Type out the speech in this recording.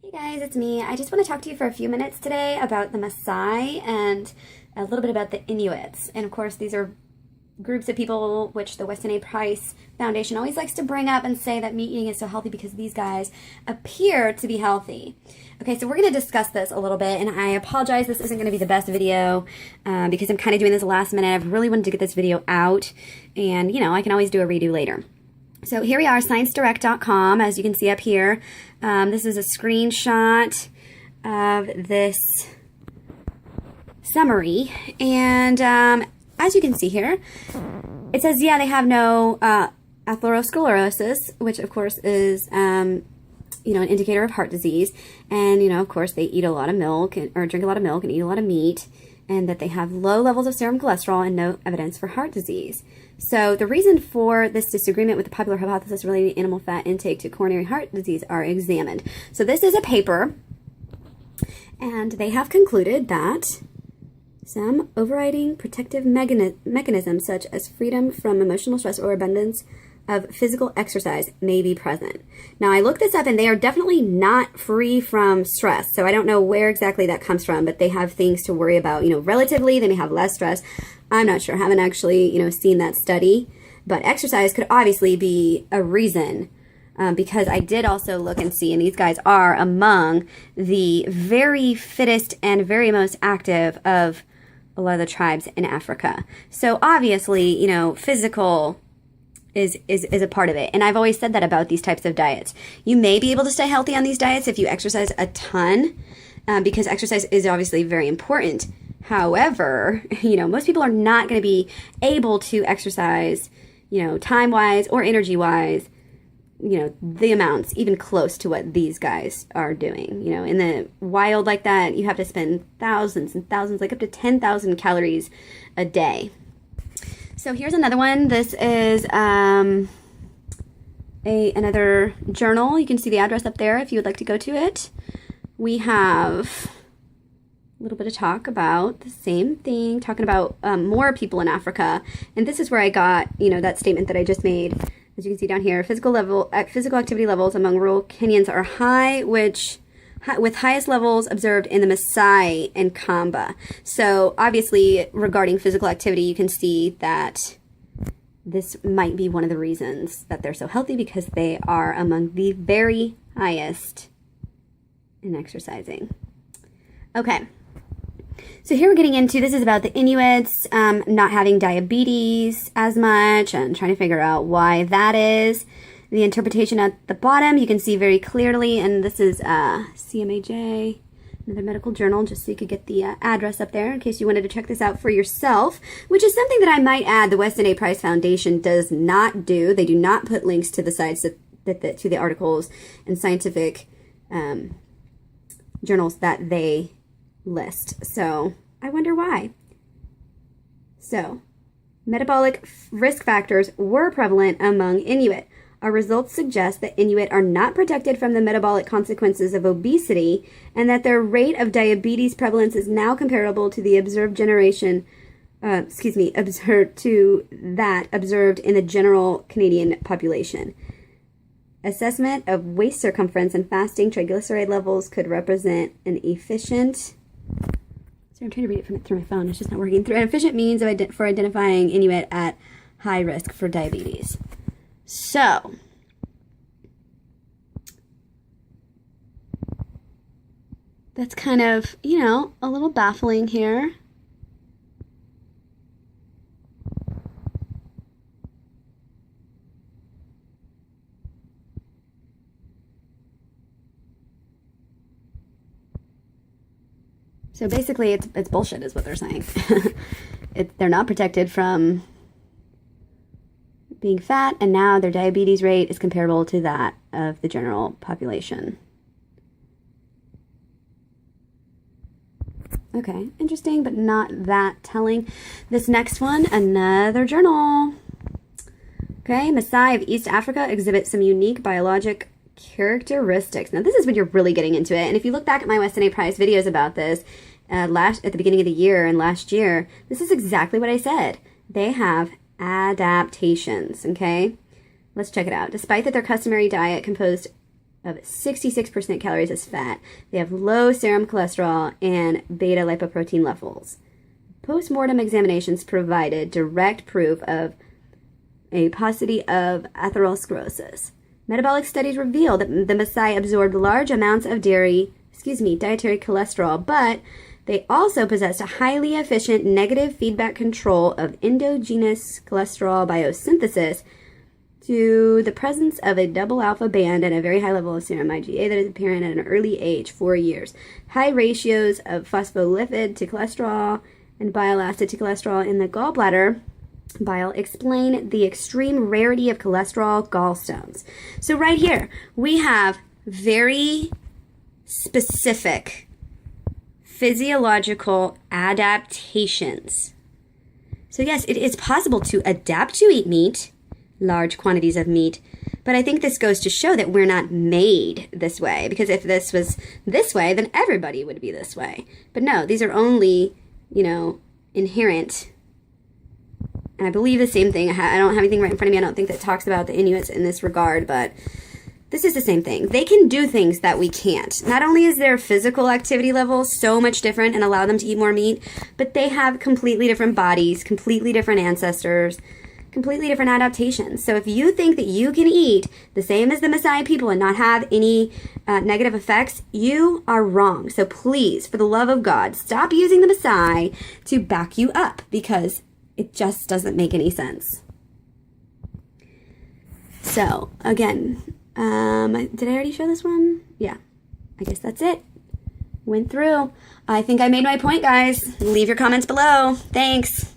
Hey guys, it's me. I just want to talk to you for a few minutes today about the Masai and a little bit about the Inuits. And of course, these are groups of people which the Weston A Foundation always likes to bring up and say that meat eating is so healthy because these guys appear to be healthy. Okay, so we're going to discuss this a little bit, and I apologize, this isn't going to be the best video because I'm kind of doing this last minute. I've really wanted to get this video out, and you know, I can always do a redo later. So here we are, ScienceDirect.com, as you can see up here. This is a screenshot of this summary, and as you can see here, it says, yeah, they have no atherosclerosis, which of course is, you know, an indicator of heart disease, and, you know, of course, they eat a lot of milk, or drink a lot of milk and eat a lot of meat, and that they have low levels of serum cholesterol and no evidence for heart disease. So the reason for this disagreement with the popular hypothesis relating animal fat intake to coronary heart disease are examined. So this is a paper, and they have concluded that some overriding protective mechanisms such as freedom from emotional stress or abundance of physical exercise may be present. Now, I looked this up, and they are definitely not free from stress. So I don't know where exactly that comes from, but they have things to worry about. You know, relatively, they may have less stress. I'm not sure. I haven't actually, you know, seen that study. But exercise could obviously be a reason, because I did also look and see, and these guys are among the very fittest and very most active of a lot of the tribes in Africa. So obviously, you know, physical is a part of it. And I've always said that about these types of diets. You may be able to stay healthy on these diets if you exercise a ton, because exercise is obviously very important. However, you know, most people are not going to be able to exercise, you know, time-wise or energy-wise, you know, the amounts even close to what these guys are doing. You know, in the wild like that, you have to spend thousands and thousands, like up to 10,000 calories a day. So here's another one. This is another journal. You can see the address up there if you would like to go to it. We have a little bit of talk about the same thing, talking about more people in Africa. And this is where I got, you know, that statement that I just made. As you can see down here, physical activity levels among rural Kenyans are high, with highest levels observed in the Masai and Kamba. So obviously, regarding physical activity, you can see that this might be one of the reasons that they're so healthy, because they are among the very highest in exercising. Okay. So here we're getting into, this is about the Inuits not having diabetes as much, and trying to figure out why that is. The interpretation at the bottom, you can see very clearly, and this is CMAJ, another medical journal, just so you could get the address up there in case you wanted to check this out for yourself, which is something that I might add the Weston A Foundation does not do. They do not put links to the sites to the articles and scientific journals that they list. So I wonder why. So metabolic risk factors were prevalent among Inuit. Our results suggest that Inuit are not protected from the metabolic consequences of obesity, and that their rate of diabetes prevalence is now comparable to the observed observed in the general Canadian population. Assessment of waist circumference and fasting triglyceride levels could represent an efficient. So I'm trying to read it through my phone. It's just not working. Through an efficient means for identifying Inuit at high risk for diabetes. So, that's kind of, you know, a little baffling here. So basically, it's bullshit is what they're saying. They're not protected from being fat, and now their diabetes rate is comparable to that of the general population. Okay, interesting, but not that telling. This next one, another journal. Okay, Masai of East Africa exhibit some unique biologic characteristics. Now, this is when you're really getting into it, and if you look back at my Weston A videos about this, at the beginning of the year and last year, this is exactly what I said. They have adaptations, okay? Let's check it out. Despite that their customary diet composed of 66% calories as fat. They have low serum cholesterol and beta lipoprotein levels. Post-mortem examinations provided direct proof of a paucity of atherosclerosis. Metabolic studies reveal that the Masai absorbed large amounts of dietary cholesterol, but they also possessed a highly efficient negative feedback control of endogenous cholesterol biosynthesis to the presence of a double alpha band and a very high level of serum IgA that is apparent at an early age, 4 years. High ratios of phospholipid to cholesterol and bile acid to cholesterol in the gallbladder bile explain the extreme rarity of cholesterol gallstones. So right here, we have very specific physiological adaptations. So yes, it is possible to adapt to eat meat, large quantities of meat, but I think this goes to show that we're not made this way, because if this was this way, then everybody would be this way. But no, these are only, inherent. And I believe the same thing. I don't have anything right in front of me. I don't think that talks about the Inuits in this regard, but this is the same thing. They can do things that we can't. Not only is their physical activity level so much different and allow them to eat more meat, but they have completely different bodies, completely different ancestors, completely different adaptations. So if you think that you can eat the same as the Masai people and not have any negative effects, you are wrong. So please, for the love of God, stop using the Masai to back you up, because it just doesn't make any sense. So again, did I already show this one? Yeah, I guess that's it. Went through. I think I made my point, guys. Leave your comments below. Thanks.